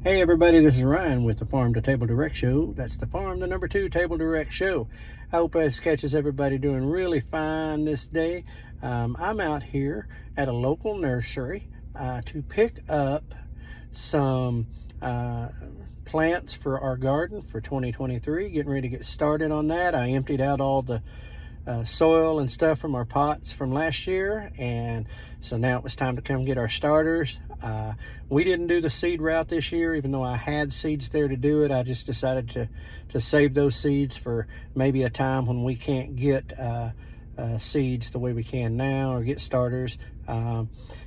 Hey everybody, this is Ryan with the Farm to Table Direct Show. That's the Farm, the number 2 Table Direct Show. I hope this catches everybody doing really fine this day. I'm out here at a local nursery to pick up some plants for our garden for 2023. Getting ready to get started on that. I emptied out all the soil and stuff from our pots from last year, and so now it was time to come get our starters. We didn't do the seed route this year, even though I had seeds there to do it. I just decided to save those seeds for maybe a time when we can't get seeds the way we can now, or get starters.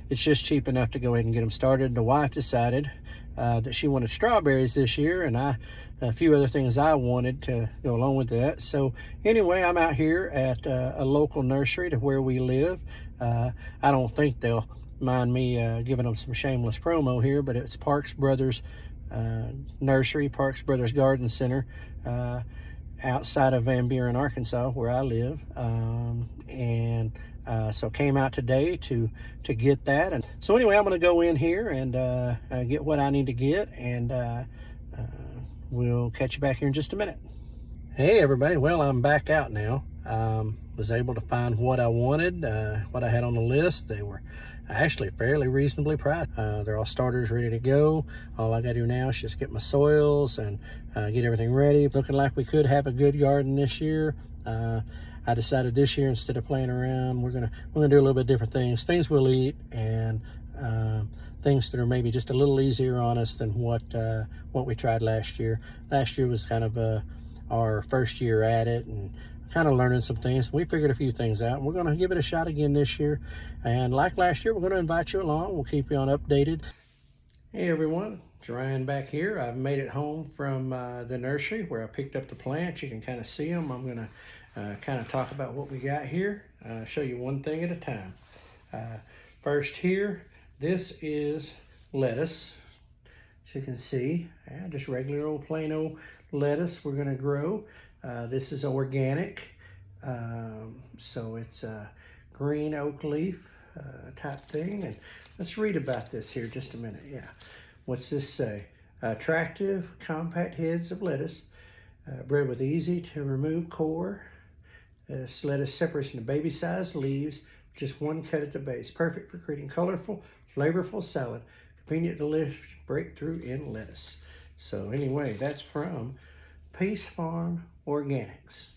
It's just cheap enough to go ahead and get them started. The wife decided that she wanted strawberries this year, and a few other things I wanted to go along with that. So anyway, I'm out here at a local nursery to where we live. I don't think they'll mind me giving them some shameless promo here, but it's Parks Brothers Nursery, Parks Brothers Garden Center, outside of Van Buren, Arkansas, where I live. So came out today to get that. And so anyway, I'm going to go in here and get what I need to get, and we'll catch you back here in just a minute. Hey everybody, well, I'm back out now. Was able to find what I wanted, what I had on the list. They were actually fairly reasonably priced. They're all starters ready to go. All I gotta do now is just get my soils and get everything ready. Looking like we could have a good garden this year. I decided this year, instead of playing around, we're gonna do a little bit different things we'll eat, and things that are maybe just a little easier on us than what we tried last year. Last year was kind of our first year at it, and kind of learning some things. We figured a few things out, and we're going to give it a shot again this year. And like last year, we're going to invite you along. We'll keep you on updated. Hey everyone, it's Ryan back here. I've made it home from the nursery where I picked up the plants. You can kind of see them. I'm going to kind of talk about what we got here. Show you one thing at a time. First here, this is lettuce. As you can see, just regular old plain old lettuce we're going to grow. This is organic, so it's a green oak leaf type thing. And let's read about this here just a minute. Yeah, what's this say? Attractive, compact heads of lettuce, bred with easy to remove core. This lettuce separates into baby-sized leaves, just one cut at the base. Perfect for creating colorful, flavorful salad. Convenient to lift breakthrough in lettuce. So anyway, that's from Peace Farm Organics.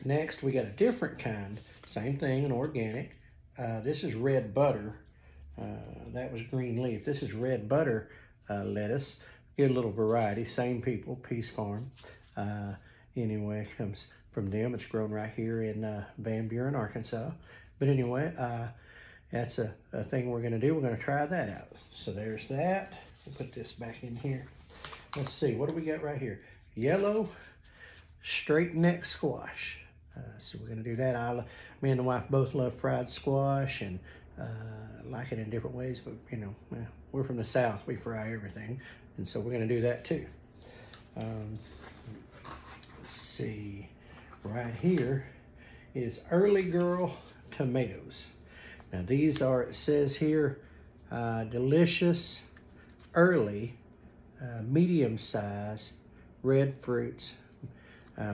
Next, we got a different kind, same thing, an organic. This is red butter. That was green leaf. This is red butter lettuce. Get a little variety, same people, Peace Farm. Anyway, it comes from them. It's grown right here in Van Buren, Arkansas. But anyway, that's a thing we're going to do. We're going to try that out. So there's that. We'll put this back in here. Let's see, what do we got right here? Yellow straight neck squash. So we're going to do that. Me and the wife both love fried squash, and like it in different ways. But you know, we're from the South. We fry everything, and so we're going to do that too. Let's see, right here is Early Girl tomatoes. Now these are, it says here, delicious, early, medium size red fruits.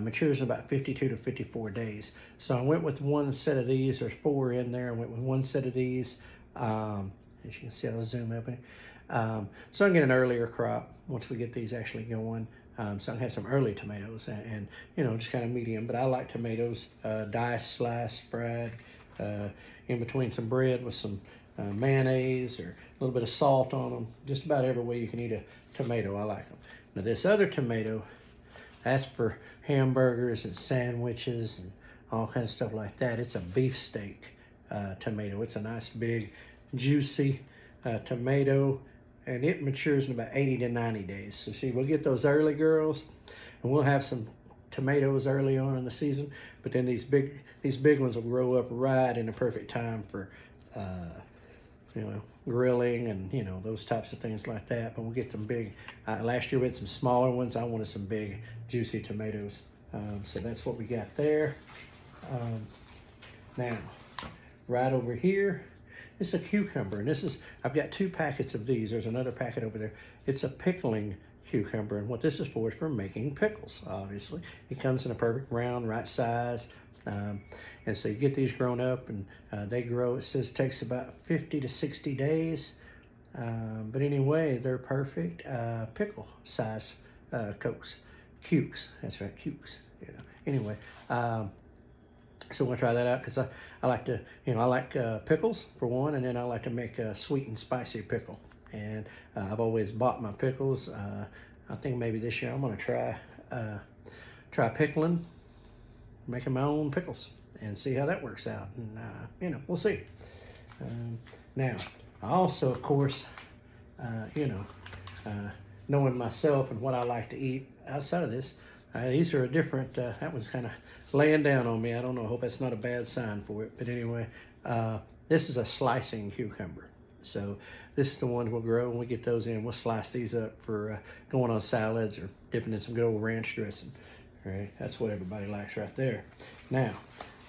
Matures in about 52 to 54 days. So I went with one set of these. There's 4 in there. I went with one set of these. As you can see, I'll zoom up. So I can get an earlier crop once we get these actually going. So I can have some early tomatoes and you know, just kind of medium. But I like tomatoes diced, sliced, fried, in between some bread with some mayonnaise or a little bit of salt on them. Just about every way you can eat a tomato, I like them. Now this other tomato, that's for hamburgers and sandwiches and all kinds of stuff like that. It's a beefsteak tomato. It's a nice big juicy tomato, and it matures in about 80 to 90 days. So see, we'll get those early girls, and we'll have some tomatoes early on in the season, but then these big ones will grow up right in the perfect time for you know, grilling and you know, those types of things like that. But we'll get some big. Last year we had some smaller ones. I wanted some big juicy tomatoes. So that's what we got there. Now right over here It's a cucumber, and I've got 2 packets of these. There's another packet over there. It's a pickling cucumber, and what this is for making pickles, obviously. It comes in a perfect round, right size, and so you get these grown up, and they grow. It says it takes about 50 to 60 days, but anyway, they're perfect pickle size cukes. That's right, cukes. You know. Anyway, so we'll try that out because I like to, I like pickles for one, and then I like to make a sweet and spicy pickle. And I've always bought my pickles. I think maybe this year I'm going to try pickling, making my own pickles, and see how that works out. And we'll see. Now, I also, of course, knowing myself and what I like to eat outside of this, these are a different, that one's kind of laying down on me. I don't know, I hope that's not a bad sign for it. But anyway, this is a slicing cucumber. So this is the one we'll grow. When we get those in, we'll slice these up for going on salads or dipping in some good old ranch dressing. All right, that's what everybody likes right there. Now,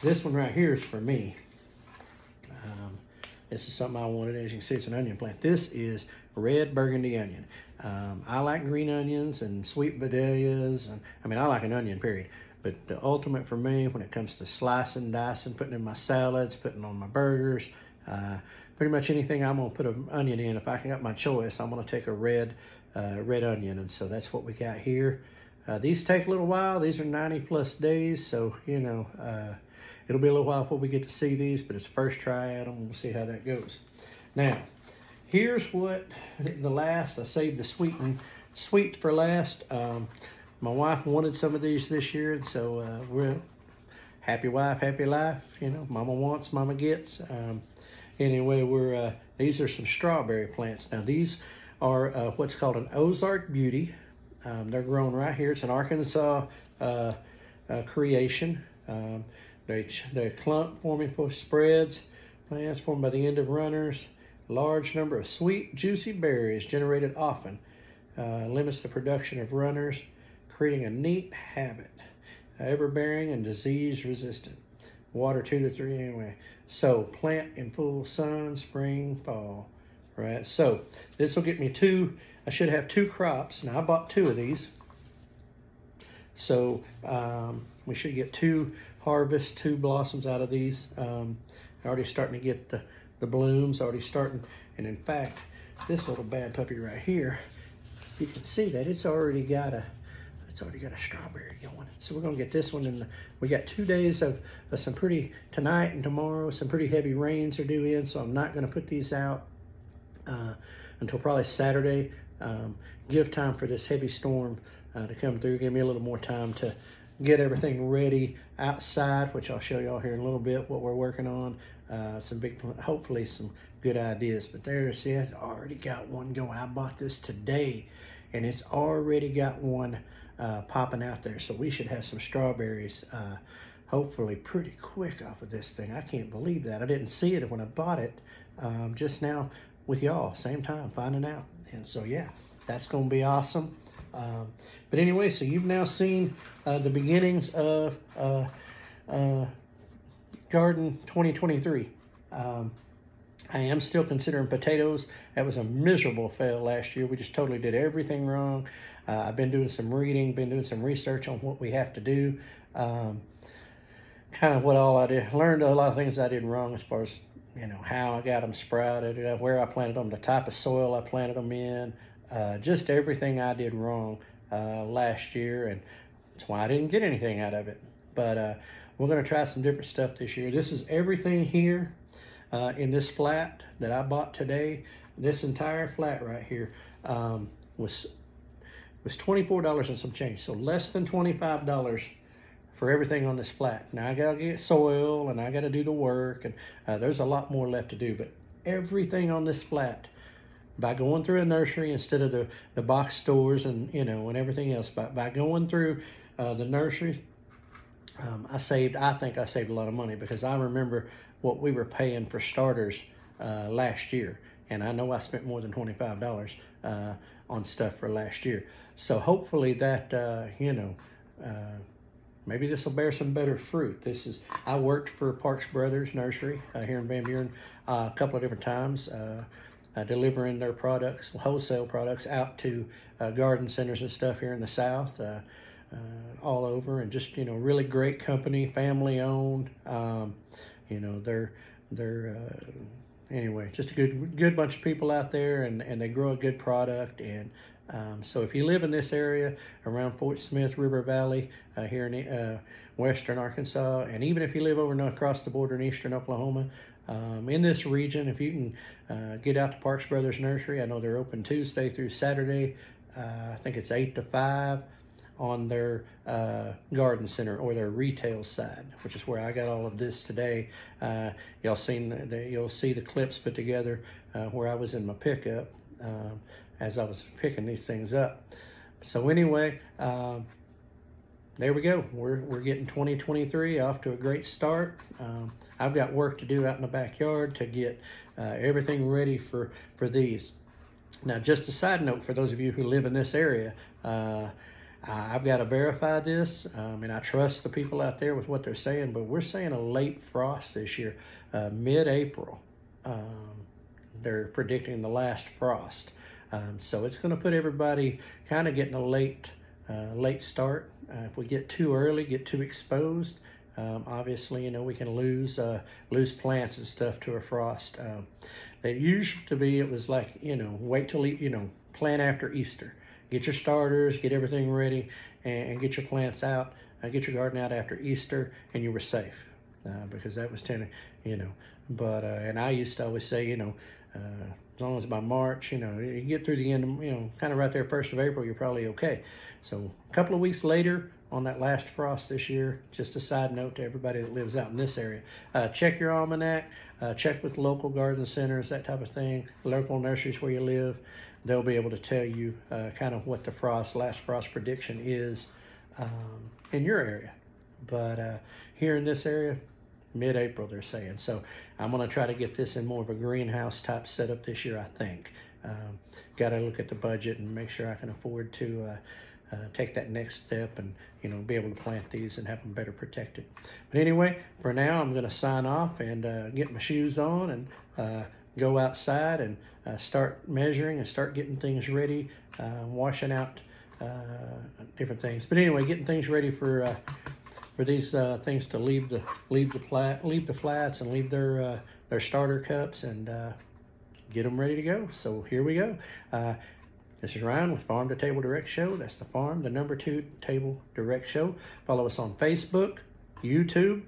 this one right here is for me. This is something I wanted. As you can see, it's an onion plant. This is red burgundy onion. I like green onions and sweet vidalias. And I like an onion, period. But the ultimate for me, when it comes to slicing, dicing, putting in my salads, putting on my burgers, pretty much anything I'm going to put an onion in. If I got my choice, I'm going to take a red onion. And so that's what we got here. These take a little while. These are 90+ days. So, it'll be a little while before we get to see these, but it's first try at them. We'll see how that goes. Now, here's what the last, I saved the sweet for last. My wife wanted some of these this year, and so we're happy wife, happy life. Mama wants, mama gets. Anyway, these are some strawberry plants. Now, these are what's called an Ozark Beauty. They're grown right here. It's an Arkansas creation. They're clump forming for spreads, plants formed by the end of runners. Large number of sweet, juicy berries generated often limits the production of runners, creating a neat habit. Ever-bearing and disease-resistant. Water 2 to 3 anyway. So plant in full sun, spring, fall. Right. So this will get me 2. I should have 2 crops. Now I bought 2 of these. So we should get 2 harvests, 2 blossoms out of these. Already starting to get the blooms, already starting. And in fact, this little bad puppy right here, you can see that it's already got a strawberry going. So we're gonna get this one we got 2 days of some pretty, tonight and tomorrow, some pretty heavy rains are due in, so I'm not gonna put these out until probably Saturday. Give time for this heavy storm to come through, give me a little more time to get everything ready outside, which I'll show y'all here in a little bit what we're working on. Hopefully some good ideas. But there, see, I've already got one going. I bought this today, and it's already got one popping out there. So we should have some strawberries hopefully pretty quick off of this thing. I can't believe that. I didn't see it when I bought it just now with y'all, same time, finding out. And so, yeah, that's going to be awesome. But anyway, so you've now seen the beginnings of Garden 2023. I am still considering potatoes. That was a miserable fail last year. We just totally did everything wrong. I've been doing some reading, been doing some research on what we have to do. Kind of what all I did. Learned a lot of things I did wrong as far as, how I got them sprouted, where I planted them, the type of soil I planted them in. Just everything I did wrong last year, and that's why I didn't get anything out of it. But we're going to try some different stuff this year. This is everything here in this flat that I bought today. This entire flat right here was $24 and some change, so less than $25 for everything on this flat. Now I got to get soil, and I got to do the work, and there's a lot more left to do, but everything on this flat, by going through a nursery instead of the box stores and and everything else, by going through the nurseries, I think I saved a lot of money, because I remember what we were paying for starters last year, and I know I spent more than $25 on stuff for last year. So hopefully that maybe this will bear some better fruit. I worked for Parks Brothers Nursery here in Van Buren a couple of different times, delivering their products, wholesale products, out to garden centers and stuff here in the South, all over, and just, really great company, family owned. They're anyway, just a good bunch of people out there, and they grow a good product. And so if you live in this area around Fort Smith, River Valley, here in western Arkansas, and even if you live over across the border in eastern Oklahoma, in this region, if you can get out to Parks Brothers Nursery, I know they're open Tuesday through Saturday. I think it's 8 to 5 on their garden center or their retail side, which is where I got all of this today. You'll see the clips put together where I was in my pickup as I was picking these things up. So anyway, there we go. We're getting 2023 off to a great start. I've got work to do out in the backyard to get everything ready for these. Now, just a side note for those of you who live in this area, I've got to verify this, and I trust the people out there with what they're saying, but we're saying a late frost this year, mid-April. They're predicting the last frost. So it's going to put everybody kind of getting a late start. If we get too early, get too exposed, obviously, we can lose plants and stuff to a frost. They used to be, it was like, wait till, plant after Easter. Get your starters, get everything ready, and get your plants out, get your garden out after Easter, and you were safe. Because that was but, and I used to always say, as long as by March, you get through the end of, kind of right there, 1st of April, you're probably okay. So a couple of weeks later on that last frost this year, just a side note to everybody that lives out in this area, check your almanac, check with local garden centers, that type of thing, local nurseries where you live. They'll be able to tell you kind of what the last frost prediction is in your area. But here in this area, mid-April, they're saying. So I'm going to try to get this in more of a greenhouse type setup this year, I think. Got to look at the budget and make sure I can afford to take that next step and, be able to plant these and have them better protected. But anyway, for now, I'm going to sign off and get my shoes on and go outside and start measuring and start getting things ready, washing out different things. But anyway, getting things ready for these things to leave the flats and leave their starter cups and get them ready to go. So here we go. This is Ryan with Farm to Table Direct Show. That's the Farm, the #2 Table Direct Show. Follow us on Facebook, YouTube,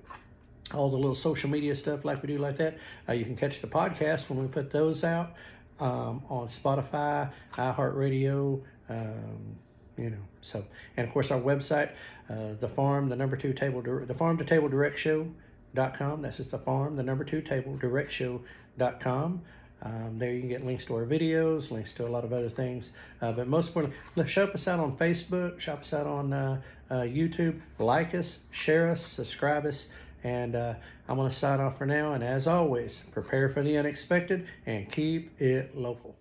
all the little social media stuff like we do like that. You can catch the podcast when we put those out on Spotify, iHeartRadio, so, and of course our website, the Farm, the #2 Table, the Farm to Table Direct Show.com. That's just the Farm, the #2 Table Direct Show.com. There you can get links to our videos, links to a lot of other things. But most importantly, shop us out on Facebook, shop us out on YouTube, like us, share us, subscribe us. And I'm going to sign off for now. And as always, prepare for the unexpected and keep it local.